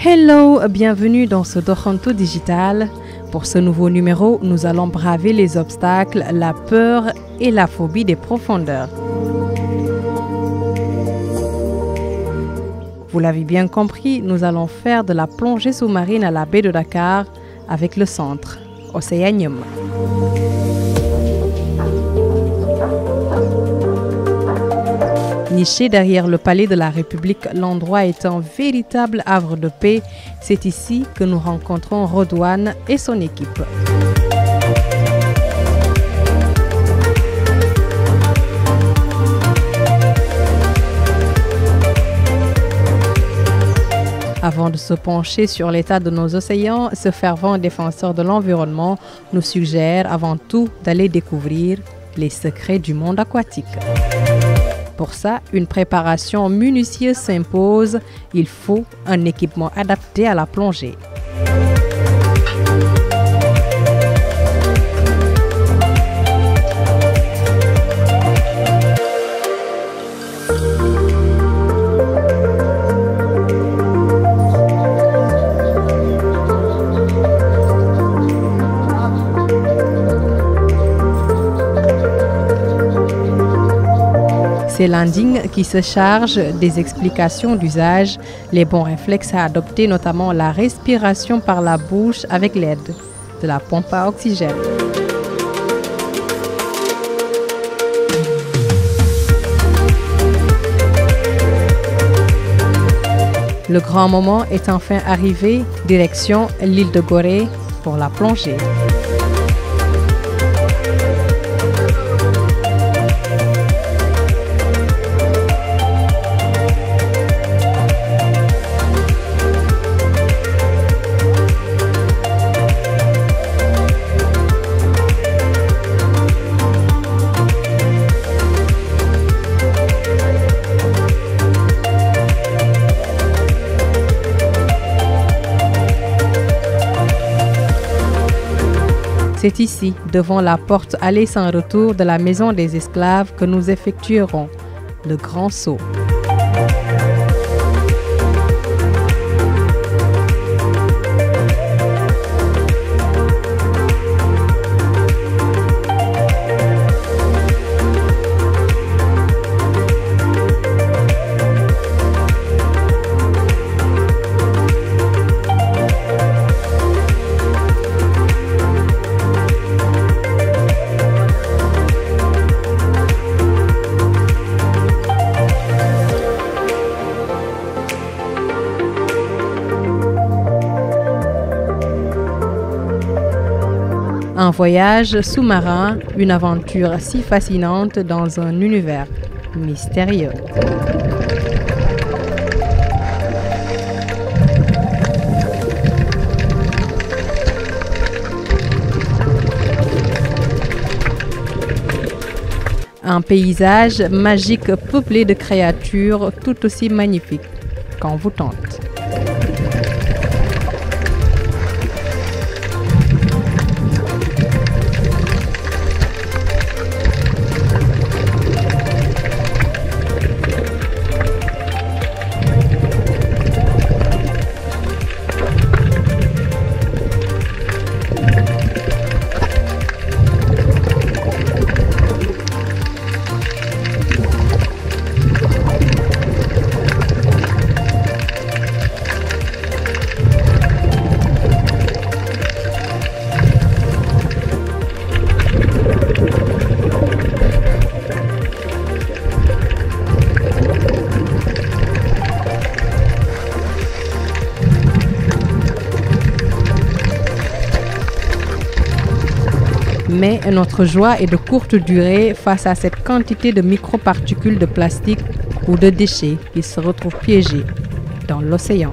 Hello, bienvenue dans ce Doranto Digital. Pour ce nouveau numéro, nous allons braver les obstacles, la peur et la phobie des profondeurs. Vous l'avez bien compris, nous allons faire de la plongée sous-marine à la baie de Dakar avec le centre Océanium. Niché derrière le palais de la République, l'endroit est un véritable havre de paix. C'est ici que nous rencontrons Rodouane et son équipe. Avant de se pencher sur l'état de nos océans, ce fervent défenseur de l'environnement nous suggère avant tout d'aller découvrir les secrets du monde aquatique. Pour ça, une préparation minutieuse s'impose. Il faut un équipement adapté à la plongée. C'est Landing qui se charge des explications d'usage, les bons réflexes à adopter, notamment la respiration par la bouche avec l'aide de la pompe à oxygène. Le grand moment est enfin arrivé, direction l'île de Gorée pour la plongée. C'est ici, devant la porte allée sans retour de la maison des esclaves, que nous effectuerons le grand saut. Un voyage sous-marin, une aventure si fascinante dans un univers mystérieux. Un paysage magique peuplé de créatures tout aussi magnifiques qu'on vous tente. Mais notre joie est de courte durée face à cette quantité de microparticules de plastique ou de déchets qui se retrouvent piégés dans l'océan.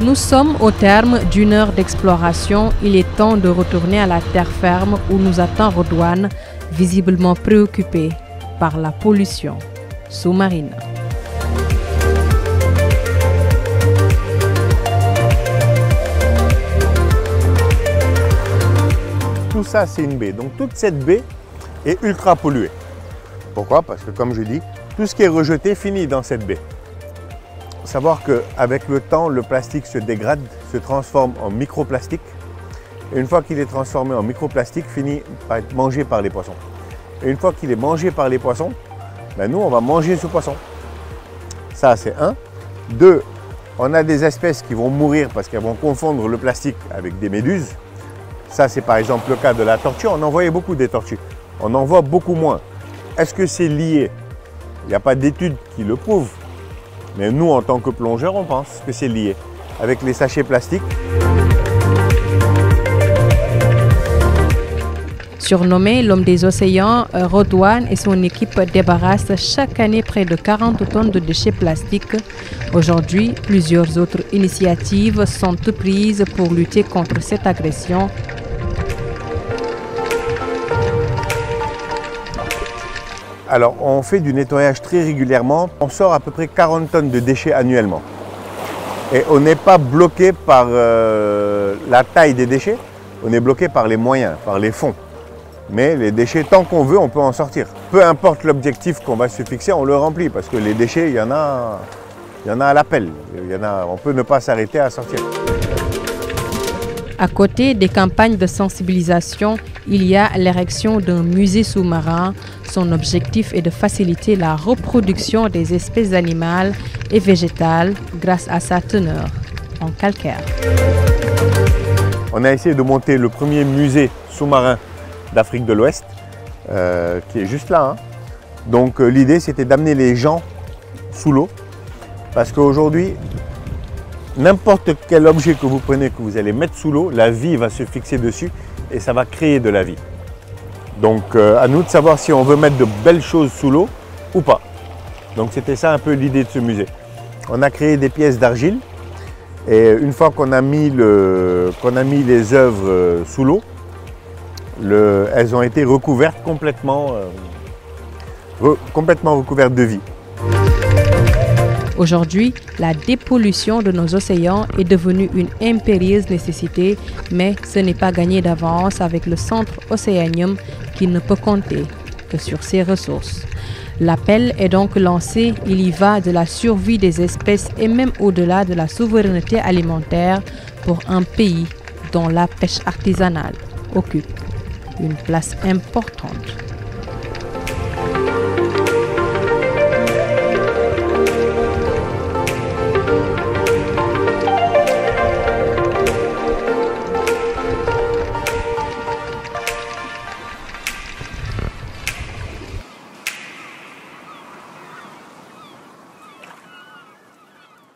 Nous sommes au terme d'une heure d'exploration. Il est temps de retourner à la terre ferme où nous attend Redouane, visiblement préoccupé par la pollution sous-marine. Tout ça, c'est une baie. Donc toute cette baie est ultra polluée. Pourquoi? Parce que comme je dis, tout ce qui est rejeté finit dans cette baie. Il faut savoir qu'avec le temps, le plastique se dégrade, se transforme en microplastique. Et une fois qu'il est transformé en microplastique, finit par être mangé par les poissons. Et une fois qu'il est mangé par les poissons, ben nous, on va manger ce poisson. Ça, c'est un. Deux, on a des espèces qui vont mourir parce qu'elles vont confondre le plastique avec des méduses. Ça, c'est par exemple le cas de la tortue. On en voyait beaucoup des tortues. On en voit beaucoup moins. Est-ce que c'est lié? Il n'y a pas d'études qui le prouvent. Mais nous, en tant que plongeurs, on pense que c'est lié. Avec les sachets plastiques. Surnommé l'homme des océans, Redouane et son équipe débarrassent chaque année près de 40 tonnes de déchets plastiques. Aujourd'hui, plusieurs autres initiatives sont prises pour lutter contre cette agression. Alors, on fait du nettoyage très régulièrement. On sort à peu près 40 tonnes de déchets annuellement. Et on n'est pas bloqué par la taille des déchets, on est bloqué par les moyens, par les fonds. Mais les déchets, tant qu'on veut, on peut en sortir. Peu importe l'objectif qu'on va se fixer, on le remplit. Parce que les déchets, il y en a à l'appel. On peut ne pas s'arrêter à sortir. À côté des campagnes de sensibilisation, il y a l'érection d'un musée sous-marin. Son objectif est de faciliter la reproduction des espèces animales et végétales grâce à sa teneur en calcaire. On a essayé de monter le premier musée sous-marin d'Afrique de l'Ouest, qui est juste là. Donc l'idée, c'était d'amener les gens sous l'eau. Parce qu'aujourd'hui, n'importe quel objet que vous prenez, que vous allez mettre sous l'eau, la vie va se fixer dessus et ça va créer de la vie. Donc à nous de savoir si on veut mettre de belles choses sous l'eau ou pas. Donc c'était ça un peu l'idée de ce musée. On a créé des pièces d'argile et une fois qu'on a mis les œuvres sous l'eau, elles ont été recouvertes complètement recouvertes de vie. Aujourd'hui, la dépollution de nos océans est devenue une impérieuse nécessité, mais ce n'est pas gagné d'avance avec le Centre Océanium qui ne peut compter que sur ses ressources. L'appel est donc lancé, il y va de la survie des espèces et même au-delà de la souveraineté alimentaire pour un pays dont la pêche artisanale occupe une place importante.